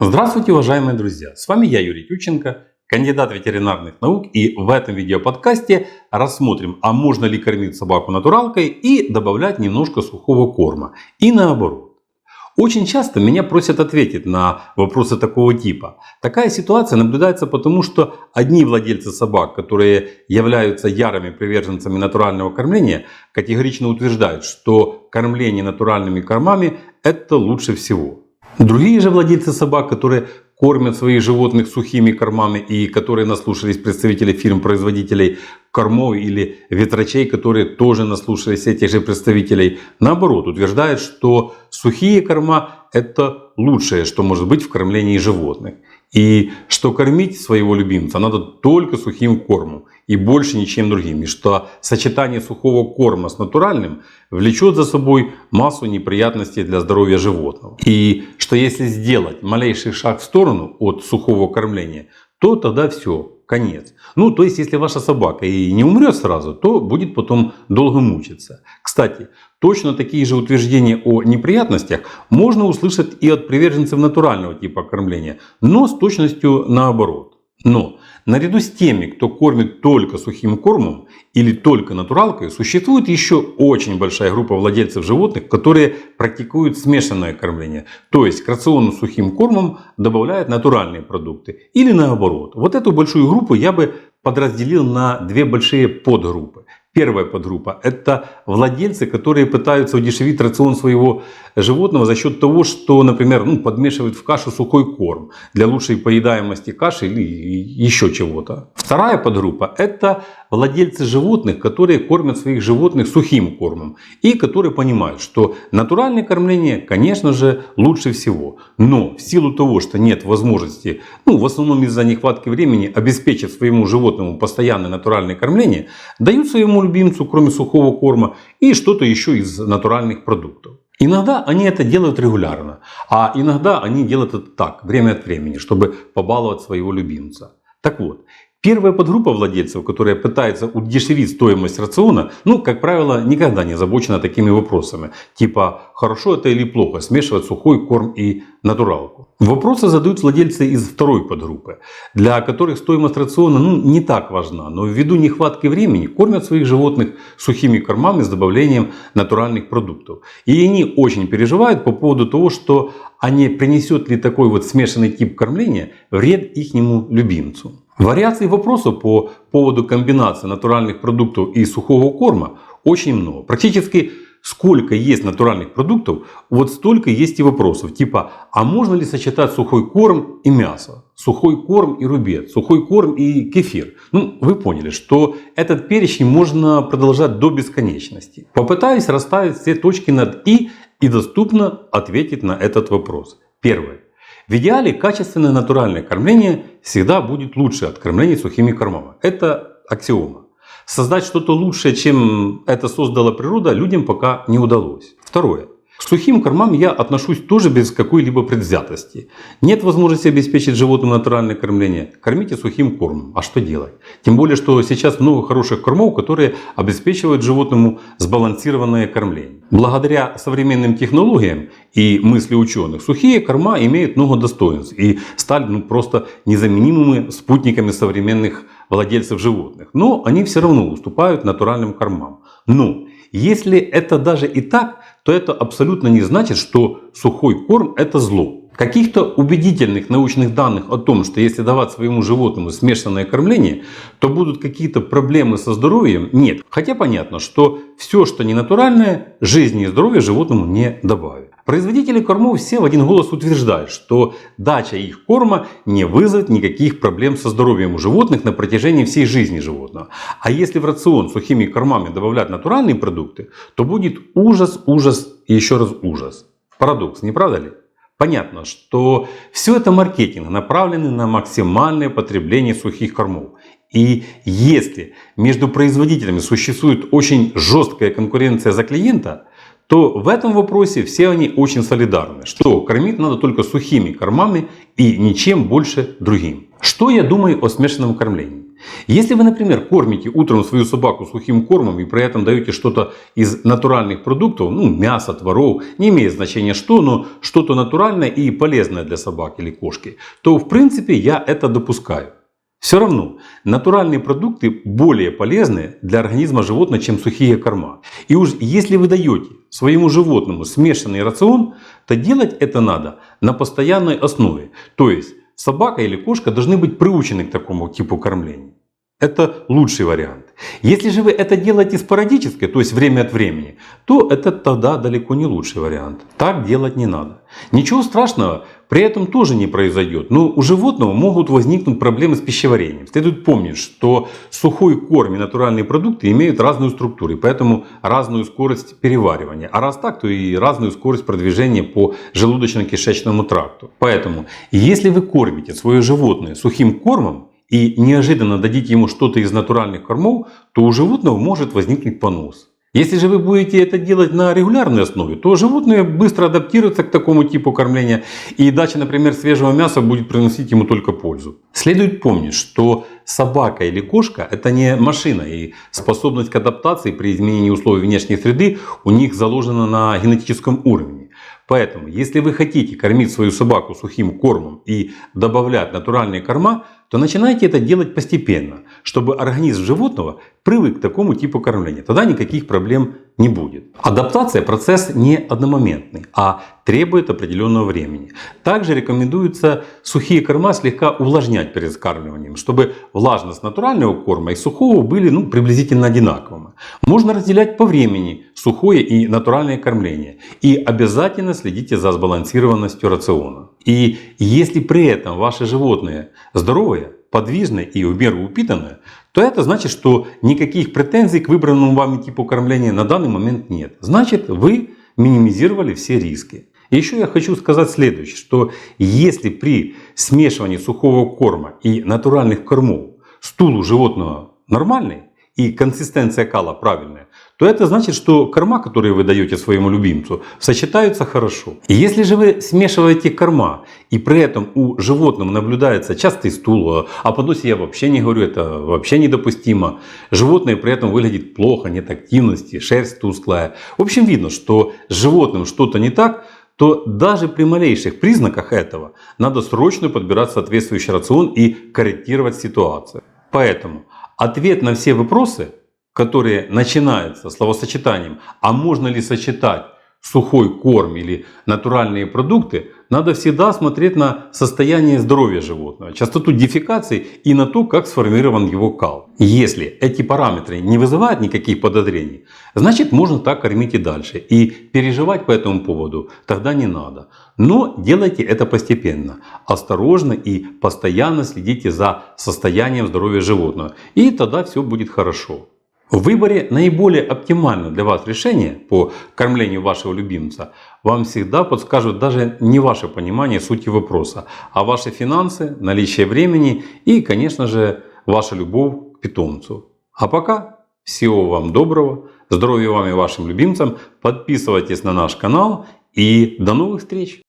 Здравствуйте, уважаемые друзья! С вами я, Юрий Тютченко, кандидат ветеринарных наук, и в этом видеоподкасте рассмотрим, а можно ли кормить собаку натуралкой и добавлять немножко сухого корма, и наоборот. Очень часто меня просят ответить на вопросы такого типа. Такая ситуация наблюдается потому, что одни владельцы собак, которые являются ярыми приверженцами натурального кормления, категорично утверждают, что кормление натуральными кормами – это лучше всего. Другие же владельцы собак, которые кормят своих животных сухими кормами и которые наслушались представителей фирм-производителей кормов или ветврачей, которые тоже наслушались этих же представителей, наоборот, утверждают, что сухие корма – это лучшее, что может быть в кормлении животных. И что кормить своего любимца надо только сухим кормом и больше ничем другим. И что сочетание сухого корма с натуральным влечет за собой массу неприятностей для здоровья животного. И что если сделать малейший шаг в сторону от сухого кормления, то тогда все, конец. То есть, если ваша собака и не умрет сразу, то будет потом долго мучиться. Кстати, точно такие же утверждения о неприятностях можно услышать и от приверженцев натурального типа кормления, но с точностью наоборот. Но наряду с теми, кто кормит только сухим кормом или только натуралкой, существует еще очень большая группа владельцев животных, которые практикуют смешанное кормление. То есть к рациону сухим кормом добавляют натуральные продукты. Или наоборот. Вот эту большую группу я бы подразделил на две большие подгруппы. Первая подгруппа – это владельцы, которые пытаются удешевить рацион своего животного за счет того, что, например, подмешивают в кашу сухой корм для лучшей поедаемости каши или еще чего-то. Вторая подгруппа – это владельцы животных, которые кормят своих животных сухим кормом и которые понимают, что натуральное кормление, конечно же, лучше всего. Но в силу того, что нет возможности, в основном из-за нехватки времени, обеспечить своему животному постоянное натуральное кормление, дают своему любимцу, кроме сухого корма, и что-то еще из натуральных продуктов. Иногда они это делают регулярно, а иногда они делают это так, время от времени, чтобы побаловать своего любимца. Так вот, первая подгруппа владельцев, которая пытается удешевить стоимость рациона, как правило, никогда не озабочена такими вопросами. Типа, хорошо это или плохо смешивать сухой корм и натуралку. Вопросы задают владельцы из второй подгруппы, для которых стоимость рациона не так важна, но ввиду нехватки времени кормят своих животных сухими кормами с добавлением натуральных продуктов. И они очень переживают по поводу того, что не принесет ли такой вот смешанный тип кормления вред ихнему любимцу. Вариаций вопросов по поводу комбинации натуральных продуктов и сухого корма очень много. Практически сколько есть натуральных продуктов, вот столько есть и вопросов. Типа, а можно ли сочетать сухой корм и мясо? Сухой корм и рубец? Сухой корм и кефир? Вы поняли, что этот перечень можно продолжать до бесконечности. Попытаюсь расставить все точки над «и» и доступно ответить на этот вопрос. Первое. В идеале качественное натуральное кормление всегда будет лучше от кормления сухими кормами. Это аксиома. Создать что-то лучшее, чем это создала природа, людям пока не удалось. Второе. К сухим кормам я отношусь тоже без какой-либо предвзятости. Нет возможности обеспечить животному натуральное кормление. Кормите сухим кормом. А что делать? Тем более, что сейчас много хороших кормов, которые обеспечивают животному сбалансированное кормление. Благодаря современным технологиям и мысли ученых, сухие корма имеют много достоинств и стали просто незаменимыми спутниками современных владельцев животных. Но они все равно уступают натуральным кормам. Но если это даже и так, то это абсолютно не значит, что сухой корм – это зло. Каких-то убедительных научных данных о том, что если давать своему животному смешанное кормление, то будут какие-то проблемы со здоровьем, нет. Хотя понятно, что все, что не натуральное, жизни и здоровья животному не добавит. Производители кормов все в один голос утверждают, что дача их корма не вызовет никаких проблем со здоровьем у животных на протяжении всей жизни животного. А если в рацион сухими кормами добавлять натуральные продукты, то будет ужас, ужас и еще раз ужас. Парадокс, не правда ли? Понятно, что все это маркетинг, направленный на максимальное потребление сухих кормов. И если между производителями существует очень жесткая конкуренция за клиента, то в этом вопросе все они очень солидарны, что кормить надо только сухими кормами и ничем больше другим. Что я думаю о смешанном кормлении? Если вы, например, кормите утром свою собаку сухим кормом и при этом даете что-то из натуральных продуктов, ну, мясо, творог, не имеет значения что, но что-то натуральное и полезное для собаки или кошки, то в принципе я это допускаю. Все равно натуральные продукты более полезны для организма животного, чем сухие корма. И уж если вы даете своему животному смешанный рацион, то делать это надо на постоянной основе. То есть собака или кошка должны быть приучены к такому типу кормления. Это лучший вариант. Если же вы это делаете спорадически, то есть время от времени, то это тогда далеко не лучший вариант. Так делать не надо. Ничего страшного при этом тоже не произойдет. Но у животного могут возникнуть проблемы с пищеварением. Следует помнить, что сухой корм и натуральные продукты имеют разную структуру, и поэтому разную скорость переваривания. А раз так, то и разную скорость продвижения по желудочно-кишечному тракту. Поэтому, если вы кормите свое животное сухим кормом, и неожиданно дадите ему что-то из натуральных кормов, то у животного может возникнуть понос. Если же вы будете это делать на регулярной основе, то животное быстро адаптируется к такому типу кормления, и дача, например, свежего мяса будет приносить ему только пользу. Следует помнить, что собака или кошка – это не машина, и способность к адаптации при изменении условий внешней среды у них заложена на генетическом уровне. Поэтому, если вы хотите кормить свою собаку сухим кормом и добавлять натуральные корма, то начинайте это делать постепенно, чтобы организм животного привык к такому типу кормления. Тогда никаких проблем не будет. Адаптация – процесс не одномоментный, а требует определенного времени. Также рекомендуется сухие корма слегка увлажнять перед скармливанием, чтобы влажность натурального корма и сухого были приблизительно одинаковыми. Можно разделять по времени сухое и натуральное кормление. И обязательно следите за сбалансированностью рациона. И если при этом ваши животные здоровые, подвижные и в меру упитанные, то это значит, что никаких претензий к выбранному вами типу кормления на данный момент нет. Значит, вы минимизировали все риски. И еще я хочу сказать следующее, что если при смешивании сухого корма и натуральных кормов стул у животного нормальный и консистенция кала правильная, то это значит, что корма, которые вы даете своему любимцу, сочетаются хорошо. И если же вы смешиваете корма, и при этом у животного наблюдается частый стул, о поносе я вообще не говорю, это вообще недопустимо. Животное при этом выглядит плохо, нет активности, шерсть тусклая. В общем, видно, что с животным что-то не так, то даже при малейших признаках этого надо срочно подбирать соответствующий рацион и корректировать ситуацию. Поэтому ответ на все вопросы, которые начинаются словосочетанием «а можно ли сочетать сухой корм или натуральные продукты», надо всегда смотреть на состояние здоровья животного, частоту дефекации и на то, как сформирован его кал. Если эти параметры не вызывают никаких подозрений, значит можно так кормить и дальше. И переживать по этому поводу тогда не надо. Но делайте это постепенно, осторожно и постоянно следите за состоянием здоровья животного. И тогда все будет хорошо. В выборе наиболее оптимального для вас решения по кормлению вашего любимца вам всегда подскажут даже не ваше понимание сути вопроса, а ваши финансы, наличие времени и, конечно же, ваша любовь к питомцу. А пока всего вам доброго, здоровья вам и вашим любимцам, подписывайтесь на наш канал и до новых встреч!